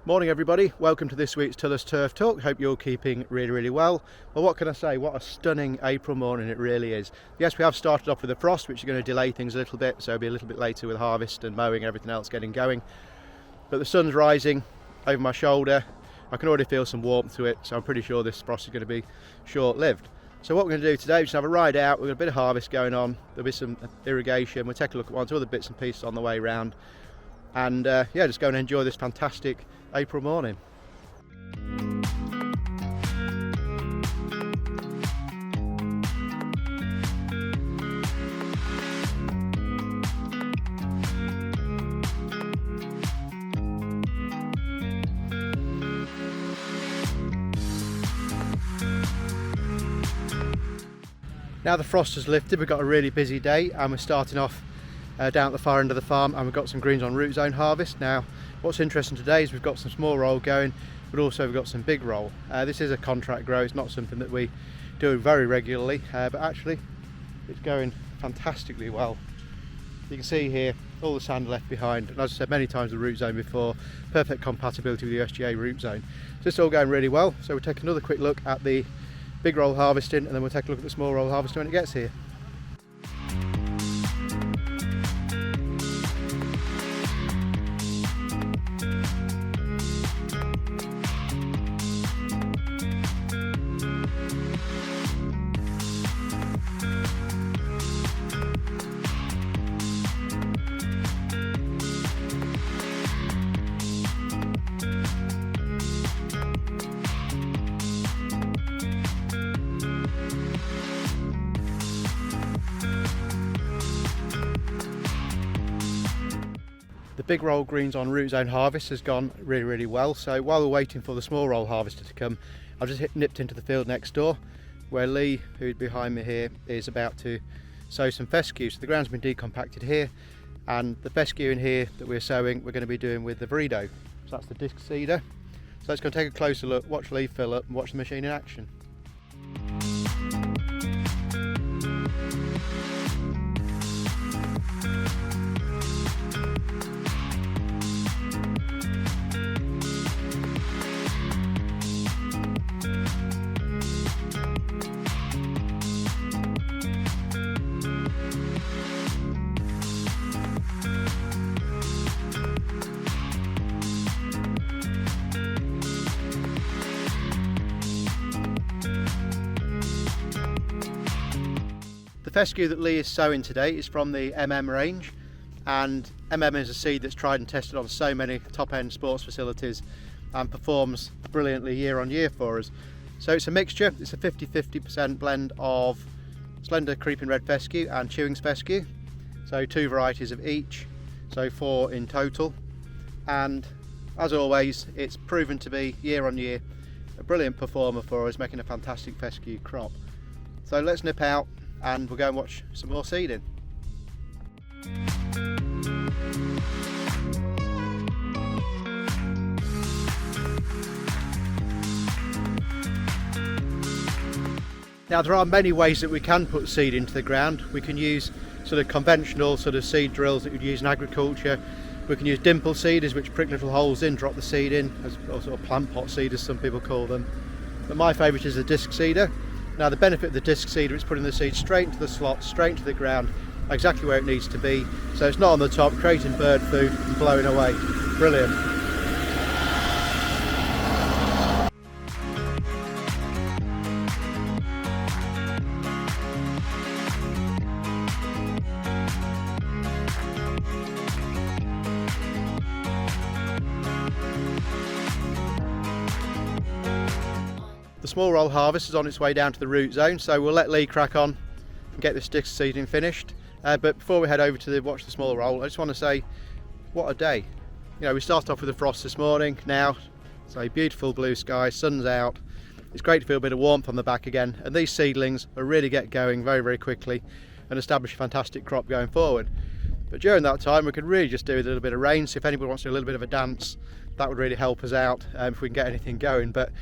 Morning everybody, welcome to this week's Rootzone Turf Talk. Hope you're keeping really well. Well, what can I say, what a stunning April morning it really is. Yes, we have started off with a frost, which is going to delay things a little bit, so it'll be a little bit later with harvest and mowing, everything else getting going. But the sun's rising over my shoulder. I can already feel some warmth to it, so I'm pretty sure this frost is going to be short-lived. So what we're going to do today is just have a ride out. We've got a bit of harvest going on, there'll be some irrigation, we'll take a look at one or two other bits and pieces on the way round, and yeah, just go and enjoy this fantastic April morning. Now the frost has lifted, we've got a really busy day and we're starting off down at the far end of the farm, and we've got some greens on Rootzone harvest. Now what's interesting today is we've got some small roll going, but also we've got some big roll. This is a contract grow, it's not something that we do very regularly, but actually it's going fantastically well. You can see here all the sand left behind, and as I said many times, the Rootzone before, perfect compatibility with the USGA Rootzone. So it's all going really well. So we'll take another quick look at the big roll harvesting, and then we'll take a look at the small roll harvesting when it gets here. The big roll greens on Rootzone harvest has gone really well. So while we're waiting for the small roll harvester to come, I've just nipped into the field next door where Lee, who's behind me here, is about to sow some fescue. So the ground's been decompacted here, and the fescue in here that we're sowing we're going to be doing with the Irrigation. So that's the disc seeder. So let's go and take a closer look, watch Lee fill up and watch the machine in action. The fescue that Lee is sowing today is from the range, and is a seed that's tried and tested on so many top-end sports facilities and performs brilliantly year on year for us. So it's a mixture, it's a 50-50% blend of slender creeping red fescue and chewings fescue, so two varieties of each, so 4 in total. And as always, it's proven to be year on year a brilliant performer for us, making a fantastic fescue crop. So let's nip out and we'll go and watch some more seeding. Now there are many ways that we can put seed into the ground. We can use sort of conventional sort of seed drills that you'd use in agriculture. We can use dimple seeders, which prick little holes in, drop the seed in, or sort of plant pot seeders some people call them. But my favourite is the disc seeder. Now the benefit of the disc seeder is putting the seed straight into the slot, straight into the ground, exactly where it needs to be. So it's not on the top, creating bird food and blowing away. Brilliant. The small roll harvest is on its way down to the Rootzone, so we'll let Lee crack on and get this disc seeding finished. But before we head over to watch the small roll, I just want to say, what a day. You know, we started off with the frost this morning. Now it's a beautiful blue sky, sun's out. It's great to feel a bit of warmth on the back again, and these seedlings will really get going very quickly and establish a fantastic crop going forward. But during that time we could really just do with a little bit of rain, so if anybody wants to do a little bit of a dance, that would really help us out if we can get anything going. But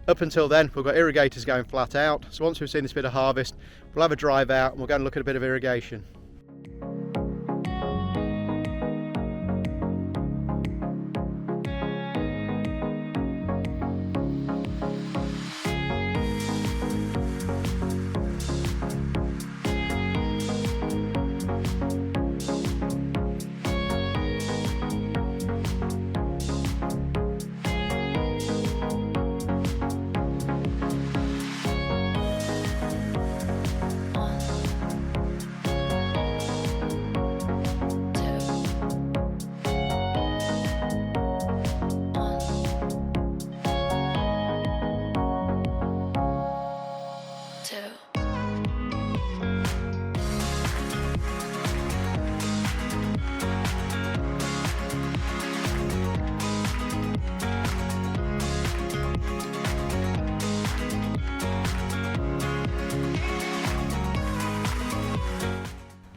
up until then we've got irrigators going flat out, so once we've seen this bit of harvest we'll have a drive out and we'll go and look at a bit of irrigation.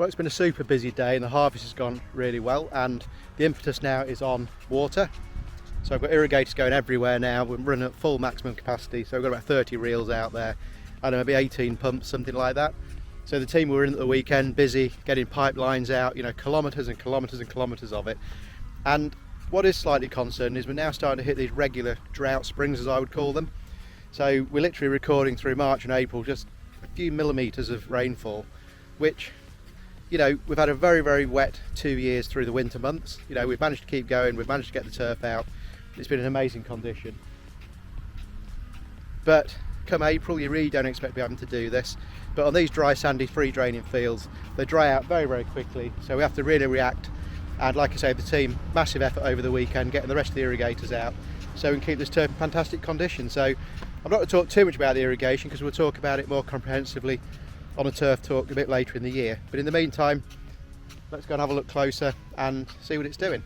Well, it's been a super busy day and the harvest has gone really well, and the impetus now is on water. So I've got irrigators going everywhere now. We're running at full maximum capacity, so we've got about 30 reels out there. I don't know, maybe 18 pumps, something like that. So the team were in at the weekend, busy getting pipelines out, you know, kilometres and kilometres and kilometres of it. And what is slightly concerning is we're now starting to hit these regular drought springs, as I would call them. So we're literally recording through March and April just a few millimetres of rainfall, which, you know, we've had a very, very wet 2 years through the winter months. You know, we've managed to keep going, we've managed to get the turf out. It's been an amazing condition. But come April, you really don't expect to be having to do this. But on these dry, sandy, free draining fields, they dry out very, very quickly. So we have to really react. And like I say, the team, massive effort over the weekend, getting the rest of the irrigators out so we can keep this turf in fantastic condition. So I'm not going to talk too much about the irrigation because we'll talk about it more comprehensively on a turf talk a bit later in the year. But in the meantime, let's go and have a look closer and see what it's doing.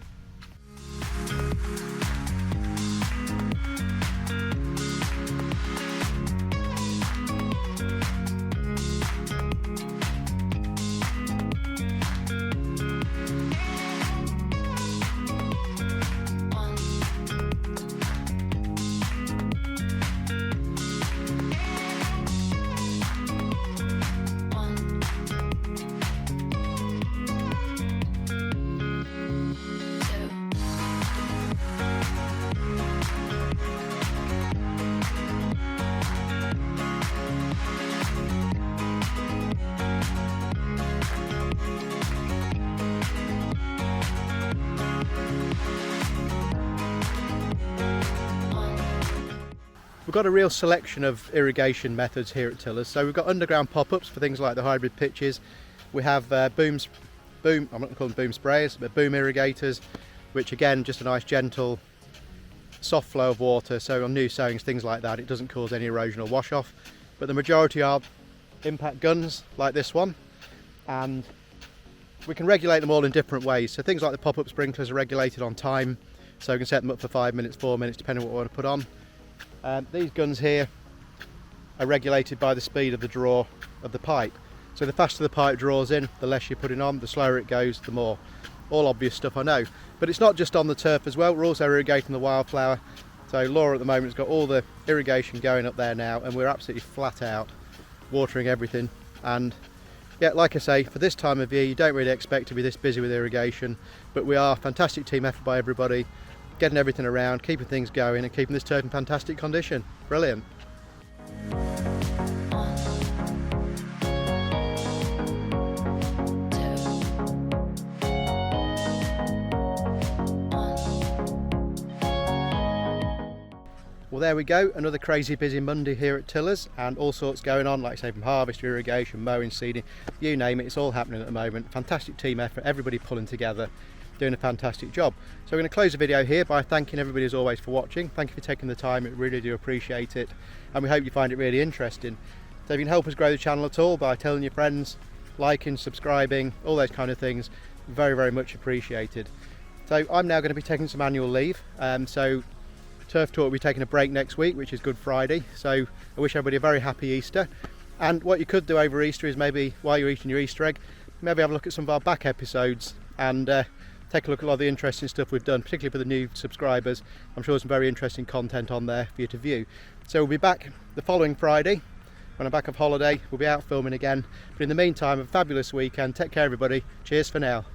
We've got a real selection of irrigation methods here at Tillers. So we've got underground pop-ups for things like the hybrid pitches. We have I'm not going to call them boom sprayers, but boom irrigators, which again, just a nice gentle, soft flow of water. So on new sowings, things like that, it doesn't cause any erosion or wash off. But the majority are impact guns like this one. And we can regulate them all in different ways. So things like the pop-up sprinklers are regulated on time. So we can set them up for 5 minutes, 4 minutes, depending on what we want to put on. These guns here are regulated by the speed of the draw of the pipe. So the faster the pipe draws in, the less you're putting on, the slower it goes, the more. All obvious stuff, I know. But it's not just on the turf as well, we're also irrigating the wildflower. So Laura at the moment has got all the irrigation going up there now, and we're absolutely flat out watering everything. And yeah, like I say, for this time of year you don't really expect to be this busy with irrigation, but we are. Fantastic team effort by everybody, getting everything around, keeping things going and keeping this turf in fantastic condition. Brilliant. Well, there we go, another crazy busy Monday here at Tillers, and all sorts going on, like I say, from harvest, irrigation, mowing, seeding, you name it, it's all happening at the moment. Fantastic team effort, everybody pulling together, doing a fantastic job. So we're going to close the video here by thanking everybody as always for watching. Thank you for taking the time, we really do appreciate it, and we hope you find it really interesting. So if you can help us grow the channel at all by telling your friends, liking, subscribing, all those kind of things, very, very much appreciated. So I'm now going to be taking some annual leave, so Turf Talk will be taking a break next week, which is Good Friday, so I wish everybody a very happy Easter. And what you could do over Easter is maybe, while you're eating your Easter egg, maybe have a look at some of our back episodes and take a look at a lot of the interesting stuff we've done, particularly for the new subscribers. I'm sure there's some very interesting content on there for you to view. So we'll be back the following Friday. When I'm back off holiday, we'll be out filming again. But in the meantime, a fabulous weekend. Take care, everybody. Cheers for now.